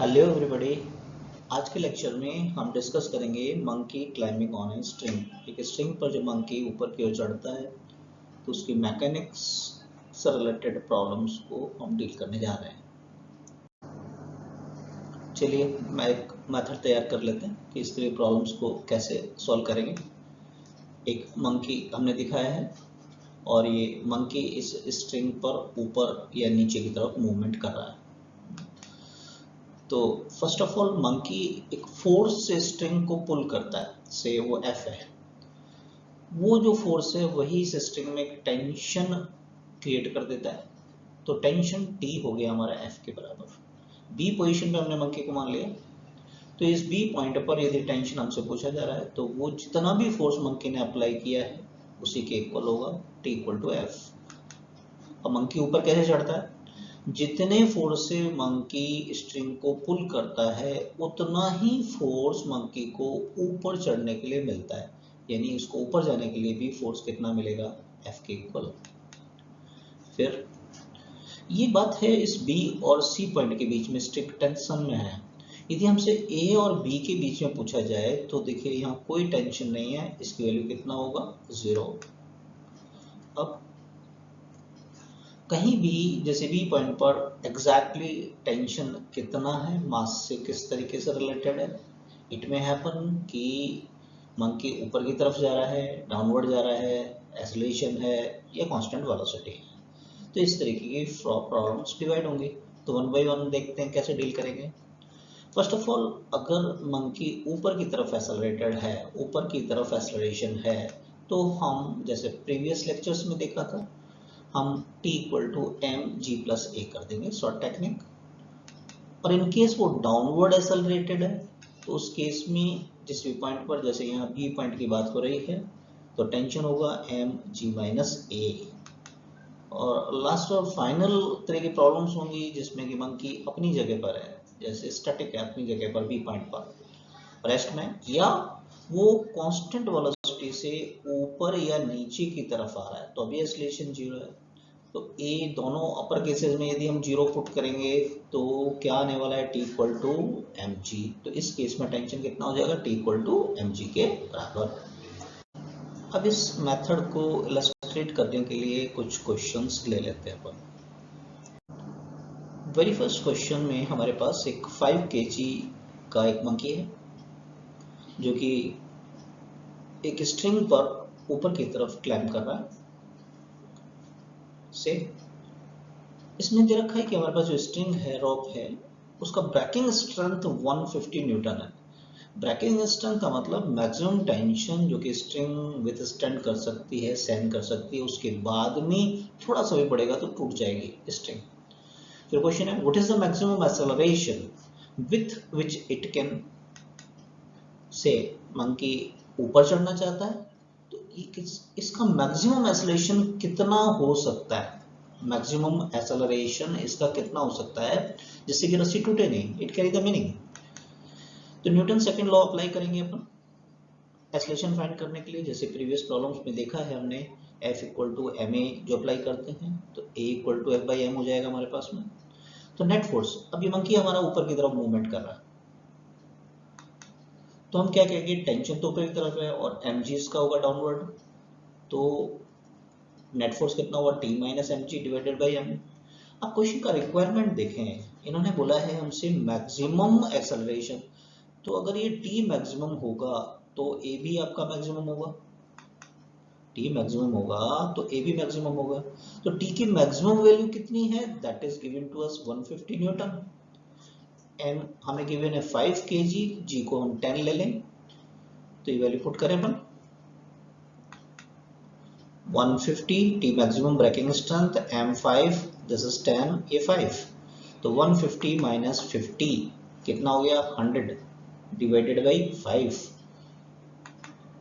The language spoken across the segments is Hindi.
Hello everybody. आज के लेक्चर में हम डिस्कस करेंगे monkey climbing on a string. एक स्ट्रिंग पर जब मंकी ऊपर की ओर चढ़ता है तो उसकी मैकेनिक्स से रिलेटेड प्रॉब्लम्स को हम डील करने जा रहे हैं। चलिए मैं एक मेथड तैयार कर लेते हैं कि इस तरह प्रॉब्लम्स को कैसे सॉल्व करेंगे। एक मंकी हमने दिखाया है और ये मंकी इस स्ट्रिंग पर ऊपर या नीचे की तरफ मूवमेंट कर रहा है। तो फर्स्ट ऑफ ऑल मंकी एक फोर्स से स्ट्रिंग को पुल करता है, से वो एफ है। वो जो फोर्स है वही इस स्ट्रिंग में एक टेंशन क्रिएट कर देता है। तो टेंशन टी हो गया हमारा एफ के बराबर। बी पोजीशन पे हमने मंकी को मान लिया। तो इस बी पॉइंट पर यदि टेंशन हमसे पूछा जा रहा है तो वो जितना भी फोर्स मंकी ने अप्लाई किया है उसी के इक्वल होगा, टी इक्वल टू एफ। अब मंकी ऊपर कैसे चढ़ता है? जितने फोर्स से मंकी स्ट्रिंग को पुल करता है उतना ही फोर्स मंकी को ऊपर चढ़ने के लिए मिलता है, यानी इसको ऊपर जाने के लिए भी फोर्स कितना मिलेगा? एफ के इक्वल। फिर ये बात है इस बी और सी पॉइंट के बीच में स्ट्रिक्ट टेंशन में है। यदि हमसे ए और बी के बीच में पूछा जाए तो देखिए यहाँ कोई टेंशन नहीं है, इसकी वैल्यू कितना होगा? 0। अब कहीं भी जैसे बी पॉइंट पर एग्जैक्टली टेंशन कितना है, मास से किस तरीके से रिलेटेड है। इट में हैपन कि मंकी ऊपर की तरफ जा रहा है, डाउनवर्ड जा रहा है, एक्सेलरेशन है या कांस्टेंट वेलोसिटी है। तो इस तरीके की प्रॉब्लम्स डिवाइड होंगी। तो वन बाय वन देखते हैं कैसे डील करेंगे। फर्स्ट ऑफ ऑल अगर मंकी ऊपर की तरफ एक्सेलरेटेड है, ऊपर की तरफ एक्सेलरेशन है, तो हम जैसे प्रीवियस लेक्चर्स में देखा था हम t equal to M G plus A कर देंगे, शॉर्ट टेक्निक। और इन केस वो डाउनवर्ड एक्सेलरेटेड है तो उस केस में जिस भी पॉइंट पर, जैसे यहाँ बी पॉइंट की बात हो रही है, तो टेंशन होगा एम जी माइनस ए। और लास्ट और फाइनल तरह की प्रॉब्लम्स होंगी जिसमें कि मंकी अपनी जगह पर है, जैसे स्टैटिक है अपनी जगह पर बी पॉइंट पर रेस्ट में, या वो कांस्टेंट वेलोसिटी से ऊपर या नीचे की तरफ आ रहा है तो अभी एक्सेलरेशन 0 है। तो ए दोनों अपर केसेस में यदि हम 0 पुट करेंगे तो क्या आने वाला है? T equal to M G. तो इस केस में टेंशन कितना हो जाएगा? T equal to M G के बराबर। अब इस मेथड को इलस्ट्रेट करने के लिए कुछ क्वेश्चंस ले लेते हैं अपन। वेरी फर्स्ट क्वेश्चन में हमारे पास एक 5 kg का एक मंकी है जो कि एक स्ट्रिंग पर ऊपर की तरफ क्लाइंब कर रहा है। से इसमें दे रखा है कि हमारे पास जो स्ट्रिंग है, रॉप है, उसका ब्रेकिंग स्ट्रेंथ 150 न्यूटन है। ब्रेकिंग स्ट्रेंथ का मतलब मैक्सिमम टेंशन जो कि स्ट्रिंग विथस्टैंड कर सकती है, सहन कर सकती है, उसके बाद में थोड़ा सा भी बढ़ेगा तो टूट जाएगी स्ट्रिंग। फिर क्वेश्चन है what is the maximum acceleration with which it can, से मंकी ऊपर चढ़ना चाहता है तो इसका मैक्सिमम एक्सेलरेशन कितना हो सकता है? मैक्सिमम एक्सेलरेशन इसका कितना हो सकता है जिससे कि रस्सी टूटे नहीं। It carry the meaning. तो न्यूटन सेकंड लॉ अप्लाई करेंगे अपन एक्सेलरेशन फाइंड करने के लिए। जैसे प्रीवियस प्रॉब्लम्स में देखा है हमने F equal to M A जो अप्लाई करते हैं तो A equal to F by M हो जाएगा हमारे पास में। तो नेट फोर्स, अब ये मंकी हमारा ऊपर की तरफ मूवमेंट कर रहा है तो हम क्या कहेंगे? टेंशन तो ऊपर की तरफ है और एम जी इसका होगा डाउनवर्ड, तो नेट फोर्स कितना हुआ? T minus M G divided by M. अब क्वेश्चन का रिक्वायरमेंट देखें, इन्होंने बोला है हमसे मैक्सिमम एक्सेलरेशन। तो अगर ये टी मैक्सिमम होगा तो ए भी आपका मैक्सिमम होगा, टी मैक्सिमम होगा तो ए भी मैक्सिमम होगा। तो टी की मैक्सिमम वैल्यू कितनी है? That is given to us 150 newton. M हमें गिवन है 5 kg, जी को हम 10 ले लें तो ये वैल्यू पुट करें अपन 150, T maximum breaking strength, M 5, this is 10, ये 5। तो 150 माइनस 50 कितना हो गया? 100 डिवाइडेड बाई 5।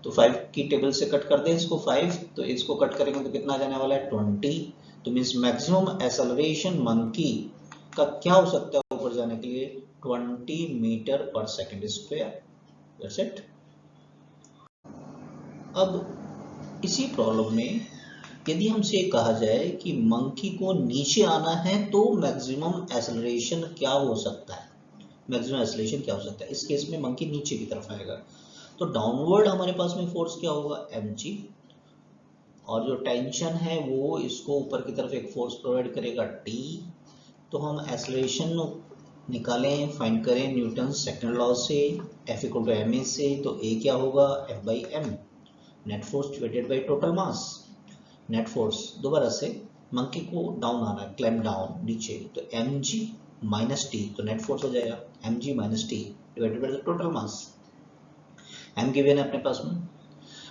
तो 5 की टेबल से कट कर दें इसको 5, तो इसको कट करेंगे तो कितना जाने वाला है? 20। तो मीन्स मैक्सिमम एक्सेलरेशन मंकी का क्या हो सकता है ऊपर जाने के लिए? 20 मीटर पर सेकेंड स्क्वायर। That's it. अब इसी प्रॉब्लम में यदि हमसे कहा जाए कि मंकी को नीचे आना है तो मैक्सिमम एक्सेलरेशन क्या हो सकता है? मैक्सिमम एक्सेलरेशन क्या हो सकता है। इस केस में मंकी नीचे की तरफ आएगा, तो डाउनवर्ड हमारे पास में फोर्स क्या होगा, mg, और जो टेंशन है वो इसको ऊपर की तरफ एक फोर्स प्रोवाइड करेगा t। तो हम एक्सेलरेशन निकालें, फाइंड करें न्यूटन सेकंड लॉ से, F इक्वल टू ma से, तो a क्या होगा, F by m, net force divided by total mass. Net force दोबारा से मंकी को डाउन आना है, क्लाइंब डाउन नीचे, तो mg माइनस टी, तो नेट फोर्स हो जाएगा mg minus T divided by the total mass. m given है अपने पास में,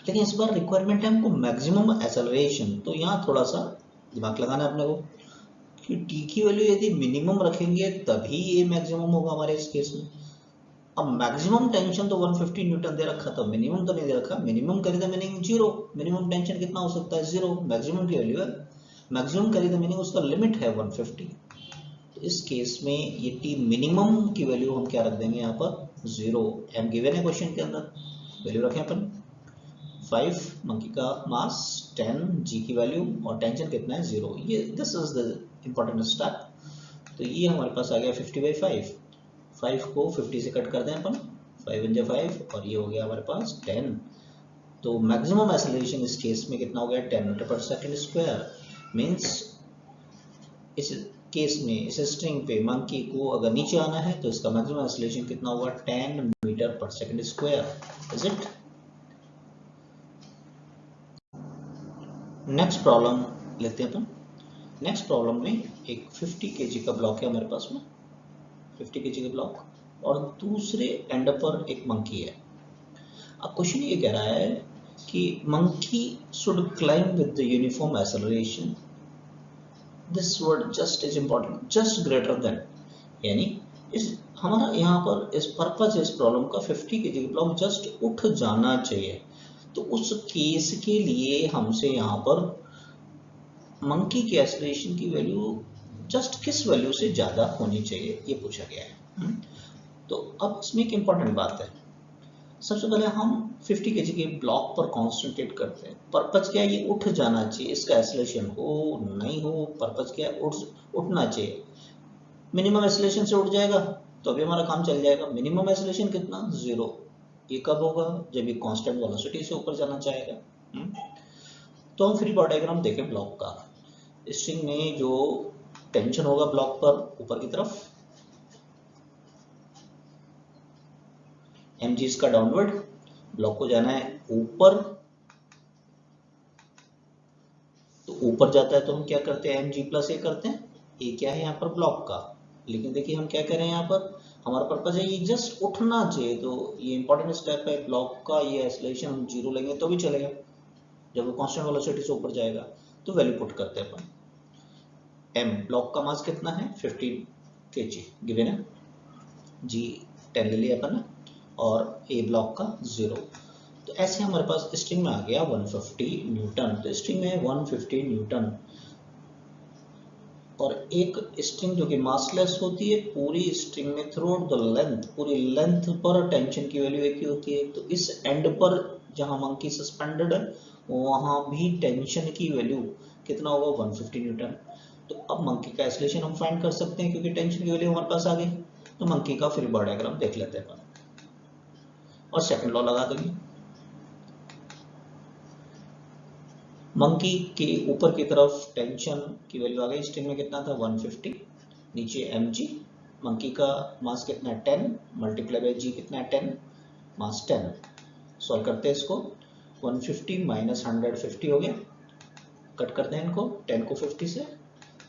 लेकिन इस बार रिक्वायरमेंट है हमको मैक्सिमम एक्सेलरेशन। तो यहाँ थोड़ा सा दिमाग लगाना है अपने को कि t की वैल्यू यदि मिनिमम रखेंगे तभी ये मैक्सिमम होगा हमारे इस केस में। अब मैक्सिमम टेंशन तो 150 न्यूटन दे रखा था, मिनिमम तो नहीं दे रखा। मिनिमम करी तो मीनिंग जीरो, मिनिमम टेंशन कितना हो सकता है, जीरो। मैक्सिमम की वैल्यू है, मैक्सिमम करी तो मीनिंग उसका लिमिट है 150। तो इस केस में ये टी मिनिमम की वैल्यू हम क्या रख देंगे यहाँ पर, जीरो। एम गिवन है क्वेश्चन के अंदर, वैल्यू रखें अपन 5, मंकी का मास 10, जी की वैल्यू, और टेंशन कितना है, जीरो। ये this is the important step. तो ये हमारे पास आ गया 50/5। 5 को 50 से कट कर दें अपन, 5 × 5, और ये हो गया हमारे पास 10। तो मैक्सिमम एक्सेलरेशन इस केस में कितना हो गया, 10 मीटर पर सेकंड स्क्वायर। मींस इस केस में इस स्ट्रिंग पे मंकी को अगर नीचे आना है तो इसका मैक्सिमम एक्सेलरेशन कितना होगा, 10 मीटर पर second square. Is it? Next problem लेते हैं अपन। नेक्स्ट प्रॉब्लम में एक 50 kg का ब्लॉक है हमारे पास में, 50 kg का ब्लॉक, और दूसरे एंड पर एक मंकी है। अब क्वेश्चन ये कह रहा है कि monkey should climb with the uniform acceleration, this word just is important, just greater than, यानी इस हमारा यहाँ पर इस पर्पज इस प्रॉब्लम का 50 kg का ब्लॉक जस्ट उठ जाना चाहिए। तो उस केस के लिए हमसे यहाँ पर मंकी के एक्सेलरेशन की वैल्यू जस्ट किस वैल्यू से ज़्यादा होनी चाहिए, ये पूछा गया है। तो अब इसमें एक इम्पॉर्टेंट बात है, सबसे पहले हम 50 kg के ब्लॉक पर कॉन्सेंट्रेट करते हैं। पर्पज क्या है, ये उठ जाना चाहिए, इसका एक्सेलरेशन हो नहीं हो, पर्पज क्या है, उठना चाहिए। मिनिमम एक्सेलरेशन से उठ जाएगा तो अभी हमारा काम चल जाएगा। मिनिमम एक्सेलरेशन कितना, जीरो। ये कब होगा, जब ये कांस्टेंट वेलोसिटी से ऊपर जाना चाहेगा। तो हम फ्री बॉडी डायग्राम देखें ब्लॉक का। स्ट्रिंग में जो टेंशन होगा ब्लॉक पर ऊपर की तरफ, mg इसका डाउनवर्ड, ब्लॉक को जाना है ऊपर, तो ऊपर जाता है तो हम क्या करते हैं, mg प्लस ए करते हैं। ए क्या है यहाँ पर, ब्लॉक का, लेकिन देखिए हम क्या करें यहाँ पर, हमारा पर्पज है ये जस्ट उठना चाहिए। तो ये इंपॉर्टेंट स्टेप है ब्लॉक का, ये एक्सेलरेशन हम जीरो लेंगे तो भी चलेगा, जब वो कांस्टेंट वेलोसिटी से ऊपर जाएगा। तो वैल्यू पुट करते हैं अपन, m ब्लॉक का मास कितना है, 50 kg गिवन है, g 10 ले लिया अपन, और a ब्लॉक का 0। तो ऐसे हमारे पास स्ट्रिंग में आ गया 150 न्यूटन। तो स्ट्रिंग में 150 न्यूटन, और एक स्ट्रिंग जो कि मासलेस होती है, पूरी स्ट्रिंग में थ्रू आउट द लेंथ, पूरी लेंथ पर टेंशन की वैल्यू एक ही होती है। तो इस एंड पर जहां मंकी सस्पेंडेड है वहां भी टेंशन की वैल्यू कितना होगा, 150 न्यूटन। तो अब मंकी का एक्सेलरेशन हम फाइंड कर सकते हैं क्योंकि टेंशन की वैल्यू हमारे पास आ गई। तो मंकी का फ्री बॉडी डायग्राम देख लेते हैं और सेकंड लॉ लगा देंगे। मंकी के ऊपर की तरफ टेंशन की वैल्यू आ गई, स्ट्रिंग में कितना था 150, नीचे mg, मंकी का मास कितना है 10, मल्टीप्लाई बाय g कितना है 10, मास 10। सॉल्व करते हैं इसको, 150 माइनस 150 हो गया, कट करते हैं इनको, 10 को 50 से,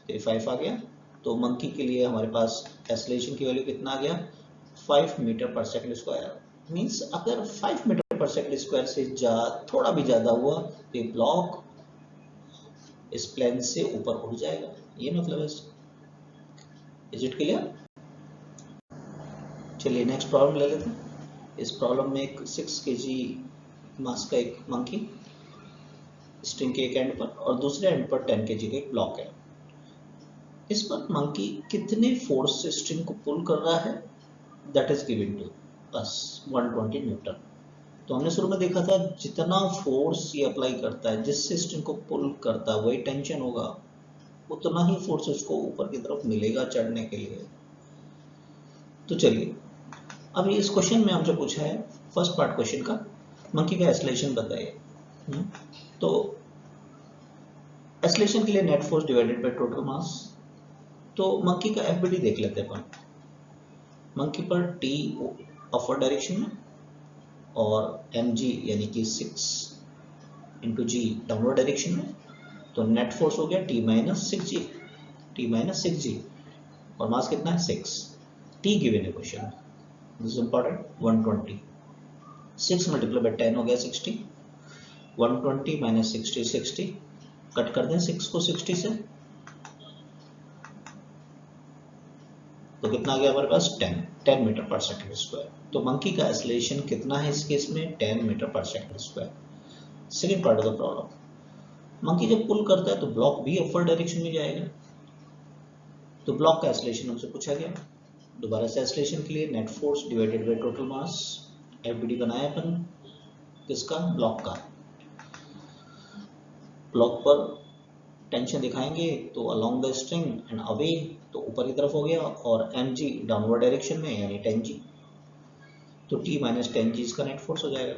तो 5 आ गया। तो मंकी के लिए हमारे पास एक्सेलरेशन की वैल्यू कितना आ गया, 5 मीटर पर सेकंड स्क्वायर। मीन्स अगर 5 मीटर पर सेकंड स्क्वायर से थोड़ा भी ज्यादा हुआ तो ये ब्लॉक इस प्लेन से ऊपर उड़ जाएगा, ये मतलब है। Is it clear? चलिए नेक्स्ट प्रॉब्लम ले लेते हैं। इस प्रॉब्लम में एक 6 kg मास का एक मंकी स्ट्रिंग के एक एंड पर और दूसरे एंड पर 10 kg का एक ब्लॉक है। इस पर मंकी कितने फोर्स से स्ट्रिंग को पुल कर रहा है, that is given to us 120 newton. तो हमने शुरू में देखा था जितना फोर्स ये अप्लाई करता है, जिससे स्ट्रिंग को पुल करता है वही टेंशन होगा, उतना ही फोर्स उसको ऊपर की तरफ मिलेगा चढ़ने के लिए। तो चलिए, अभी इस क्वेश्चन में हमसे पूछा है फर्स्ट पार्ट क्वेश्चन का, मंकी का एक्सेलरेशन बताइए। तो एक्सेलरेशन के लिए net force divided by total mass. तो मंकी का एफबीडी देख लेते हैं अपन। मंकी पर टी अपवर्ड डायरेक्शन में और mg यानी कि 6 इंटू जी डाउनवर्ड डायरेक्शन में, तो नेट फोर्स हो गया t माइनस सिक्स जी, और मास कितना है 6। t गिवन है क्वेश्चन में, this is important. 120, 6 multiply by 10 हो गया 60, 120 माइनस 60 60, कट कर दें 6 को 60 से, तो कितना आ गया हमारे पास 10 मीटर पर सेकंड स्क्वायर। तो मंकी का एक्सेलरेशन कितना है इस केस में 10 मीटर पर second square. Second part of the problem, monkey जब पुल करता है तो ब्लॉक भी अपवर्ड डायरेक्शन में जाएगा, तो ब्लॉक का एक्सेलरेशन हमसे पूछा गया। दोबारा से एक्सेलरेशन के लिए net force divided by total mass, FBD बनाया अपन किसका, ब्लॉक का। ब्लॉक पर टेंशन दिखाएंगे तो along the string and away, तो ऊपर की तरफ हो गया, और mg डाउनवर्ड डायरेक्शन में यानी 10g, तो t माइनस 10g इसका नेट फोर्स हो जाएगा।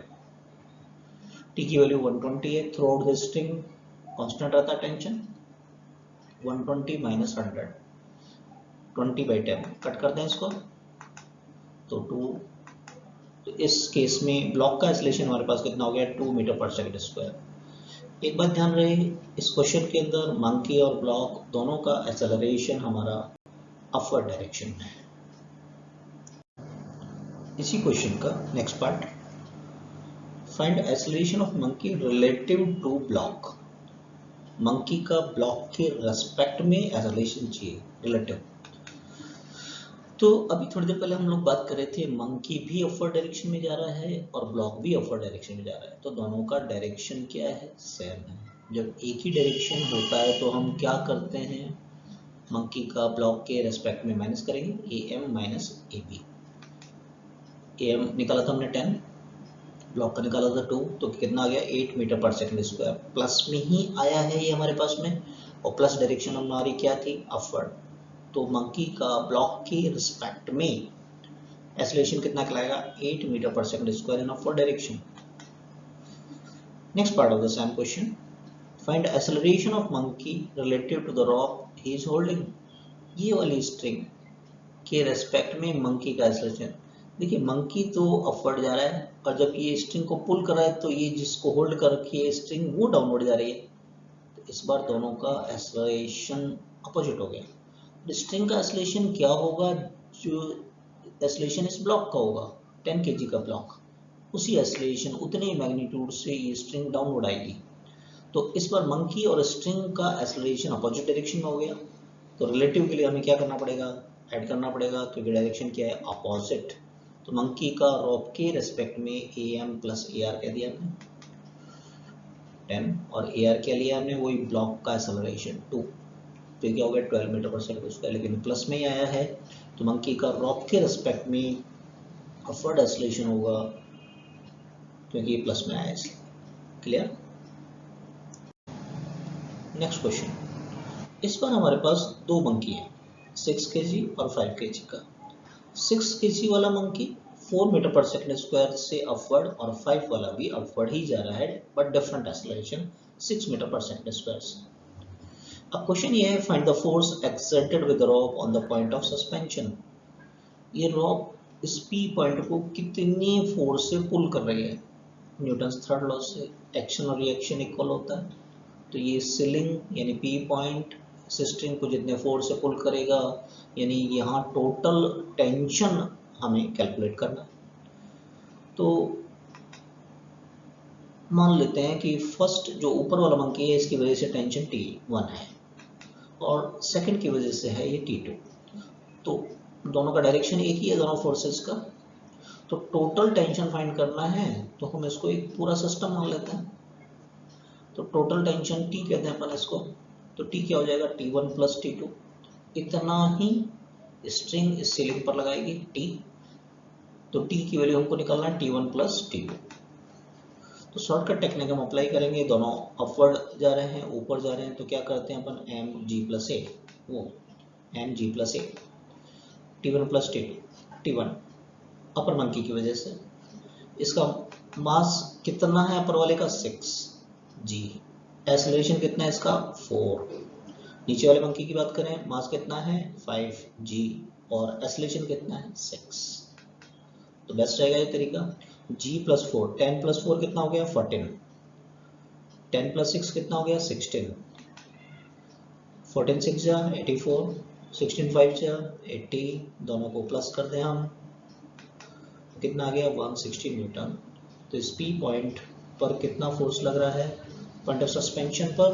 t की वैल्यू 120 है, through out the string constant रहता है टेंशन, 120 माइनस 100, 20 बाई 10, कट करते हैं इसको, तो 2। तो इस केस में ब्लॉक का एक्सेलरेशन हमारे पास कितना हो गया 2 मीटर पर सेकंड स्क्वायर। एक बात ध्यान रहे, इस क्वेश्चन के अंदर मंकी और ब्लॉक दोनों का एक्सेलरेशन हमारा अपवर्ड डायरेक्शन में है। इसी क्वेश्चन का next part, find acceleration of monkey relative to block. Monkey का ब्लॉक के रेस्पेक्ट में एक्सेलरेशन चाहिए, रिलेटिव। तो अभी थोड़ी देर पहले हम लोग बात कर रहे थे मंकी भी अपवर्ड डायरेक्शन में जा रहा है और ब्लॉक भी अपवर्ड डायरेक्शन में जा रहा है, तो दोनों का डायरेक्शन क्या है, सेम है। जब एक ही डायरेक्शन होता है तो हम क्या करते हैं, मंकी का ब्लॉक के रेस्पेक्ट में माइनस करेंगे, am माइनस ab। am निकाला था हमने 10, ब्लॉक का निकाला था 2, तो कितना आ गया 8 मीटर पर सेकंड स्क्वायर। प्लस में ही आया है ये हमारे पास में, और प्लस डायरेक्शन हमारी क्या थी, अपवर्ड। तो मंकी का ब्लॉक के रिस्पेक्ट में एक्सेलरेशन कितना कहलाएगा, 8 मीटर पर second square in upward direction. Next part of the same question, find acceleration of monkey relative to the rope he is holding. ये वाली स्ट्रिंग के रेस्पेक्ट में मंकी का एक्सेलरेशन, देखिए मंकी तो अपवर्ड जा रहा है, और जब ये स्ट्रिंग को पुल कर रहा है तो ये जिसको होल्ड कर रखी है स्ट्रिंग वो डाउनवर्ड जा रही है, तो इस बार दोनों का एक्सेलरेशन अपोजिट हो गया। स्ट्रिंग का एक्सेलरेशन क्या होगा, जो एक्सेलरेशन इस ब्लॉक का होगा 10 kg का ब्लॉक, उसी एक्सेलरेशन उतने ही मैग्नीट्यूड से ये स्ट्रिंग डाउनवर्ड आएगी। तो इस बार मंकी और स्ट्रिंग का एक्सेलरेशन अपोजिट डायरेक्शन में हो गया, तो रिलेटिव के लिए हमें क्या करना पड़ेगा, ऐड करना पड़ेगा, क्योंकि डायरेक्शन क्या है, अपोजिट। तो मंकी का रॉक के रेस्पेक्ट में am प्लस ar कह दिया हमने 10, और ar क्या लिया हमने, वही ब्लॉक का एक्सेलरेशन 2, तो क्या हो गया 12 मीटर पर सेकंड स्क्वायर, लेकिन प्लस में ही आया है, तो मंकी का रॉक के रेस्पेक्ट में अपवर्ड एक्सेलरेशन होगा, क्योंकि ये प्लस में आया है इसलिए। क्लियर। नेक्स्ट क्वेश्चन, इस बार हमारे पास दो मंकी है, 6 kg और 5 kg का। 6 kg वाला मंकी 4 मीटर पर सेकंड स्क्वायर से अपवर्ड, और 5 वाला भी अपवर्ड ही जा रहा है, बट डिफरेंट एक्सेलरेशन 6 मीटर पर सेकंड स्क्वायर से। अब क्वेश्चन ये है, find the force exerted with the rock on the point of suspension. ये रॉक इस P पॉइंट को कितनी फोर्स से पुल कर रही है, न्यूटन्स थर्ड लॉ से एक्शन और रिएक्शन इक्वल होता है, तो ये सीलिंग यानी P पॉइंट स्ट्रिंग को जितने फोर्स से पुल करेगा, यानी यहाँ टोटल टेंशन हमें कैलकुलेट करना। तो मान लेते हैं कि फर्स्ट जो ऊपर वाला मंकी है इसकी वजह से टेंशन T1 है, और सेकंड की वजह से है ये T2, तो दोनों का डायरेक्शन एक ही है दोनों फोर्सेस का, तो टोटल टेंशन फाइंड करना है, तो हम इसको एक पूरा सिस्टम मान लेते हैं, तो टोटल टेंशन T कहते हैं अपन इसको, तो T क्या हो जाएगा T1 प्लस T2, इतना ही स्ट्रिंग इस सीलिंग पर लगाएगी T, तो T की वैल्यू हमको निकालना है T1 प्लस T2। तो शॉर्टकट टेक्निक हम अप्लाई करेंगे, दोनों अपवर्ड जा रहे हैं, ऊपर जा रहे हैं, तो क्या करते हैं अपन mg प्लस ए, वो mg प्लस ए, T1 प्लस T2, T1 अपर मंकी की वजह से। इसका मास कितना है अपर वाले का 6 g, एक्सेलरेशन कितना है इसका 4। नीचे वाले मंकी की बात करें, मास कितना है 5 g और एक्सेलरेशन कितना है 6। तो बेस्ट रहेगा ये तरीका। g प्लस 4, 10 प्लस 4 कितना हो गया 14, 10 प्लस 6 कितना हो गया 16, 14 6 जा 84, 16 5 जा 80, दोनों को प्लस कर दें हम, कितना आ गया 160 न्यूटन। तो इस P पॉइंट पर कितना फोर्स लग रहा है, पॉइंट ऑफ सस्पेंशन पर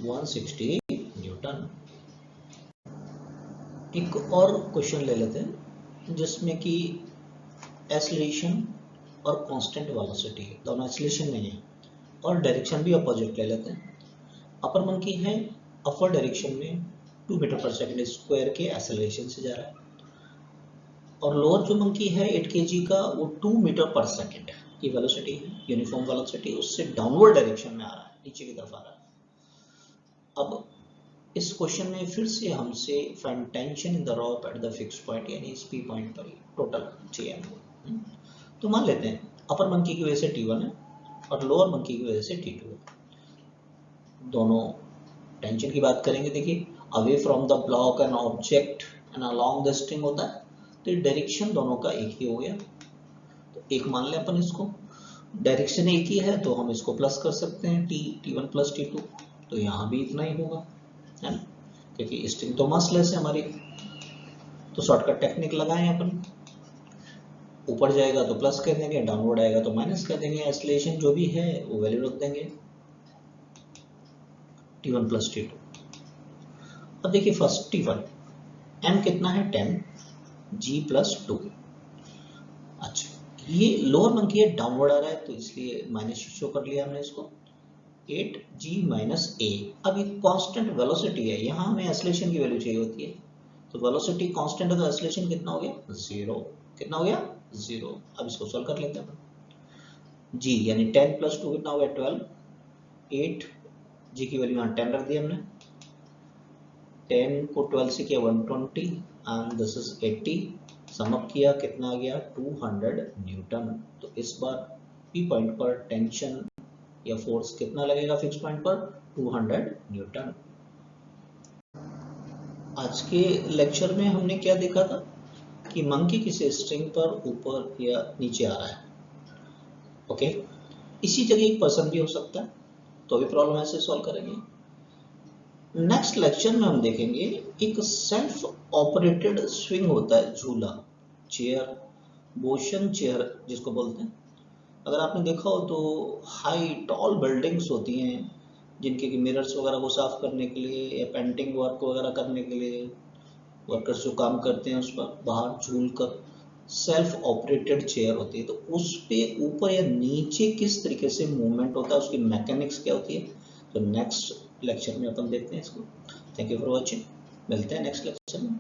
160 न्यूटन। एक और क्वेश्चन ले लेते हैं जिसमें कि एक्सेलरेशन और कांस्टेंट वेलोसिटी, दोनों एक्सेलरेशन नहीं है, और डायरेक्शन भी अपोजिट ले लेते हैं। अपर मंकी है अपर डायरेक्शन में 2 मीटर पर सेकंड स्क्वायर के एक्सेलरेशन से जा रहा है, और लोअर जो मंकी है 8 kg का वो 2 मीटर पर सेकंड की वेलोसिटी है, यूनिफॉर्म वेलोसिटी, उससे डाउनवर्ड डायरेक्शन में आ रहा है, नीचे की तरफ आ रहा है। अब इस क्वेश्चन में फिर से हमसे find tension in the rope at the fix point, यानी इस P पॉइंट पर टोटल Tm। तो मान लेते हैं अपर मंकी की वजह से T1 है और लोअर मंकी की वजह से T2 है। दोनों टेंशन की बात करेंगे, देखिए away from the block an object and along the string होता है, तो डायरेक्शन दोनों का एक ही हो गया। तो एक मान लें अपन इसको, डायरेक्शन एक ही है तो हम इसको प्लस कर सकते हैं T1 प्लस T2, तो यहाँ भी इतना ही होगा, है ना, क्योंकि स्ट्रिंग तो मासलेस है हमारी। तो शॉर्टकट टेक्निक लगाएं अपन, ऊपर जाएगा तो प्लस कर देंगे, डाउनवर्ड आएगा तो माइनस कर देंगे, एक्सेलरेशन जो भी है वो वैल्यू रख देंगे T1 प्लस T2। अब देखिए फर्स्ट T1 m कितना है 10 g प्लस 2। अच्छा, ये लोअर मंकी है डाउनवर्ड आ रहा है तो इसलिए माइनस शो कर लिया हमने इसको, 8g माइनस a। अब ये कांस्टेंट वेलोसिटी है, यहाँ हमें एक्सेलरेशन की वैल्यू चाहिए होती है, तो वेलोसिटी कांस्टेंट है तो एक्सेलरेशन कितना हो गया 0, कितना हो गया 0। अब इसको सॉल्व कर लेते हैं। g यानी 10 प्लस 2 कितना हो गया 12, 8 g की वैल्यू यहाँ 10 रख दी हमने, 10 को 12 से किया 120 and this is 80, sum up किया कितना आ गया 200 न्यूटन। तो इस बार P पॉइंट पर टेंशन या फोर्स कितना लगेगा फिक्स पॉइंट पर 200 न्यूटन। आज के लेक्चर में हमने क्या देखा था कि मंकी किसी स्ट्रिंग पर ऊपर या नीचे आ रहा है, ओके, इसी जगह एक पर्सन भी हो सकता है, तो भी प्रॉब्लम ऐसे सॉल्व करेंगे। नेक्स्ट लेक्चर में हम देखेंगे एक सेल्फ ऑपरेटेड स्विंग होता है, झूला, चेयर, मोशन चेयर जिसको बोलते हैं। अगर आपने देखा हो तो हाई टॉल बिल्डिंग्स होती हैं जिनके कि मिरर्स वगैरह को साफ करने के लिए या पेंटिंग वर्क वगैरह करने के लिए वर्कर्स जो काम करते हैं उस पर बाहर झूल कर सेल्फ ऑपरेटेड चेयर होती है, तो उस पे ऊपर या नीचे किस तरीके से मूवमेंट होता है, उसकी मैकेनिक्स क्या होती है, तो नेक्स्ट लेक्चर में अपन देखते हैं इसको। थैंक यू फॉर वॉचिंग, मिलते हैं नेक्स्ट लेक्चर में।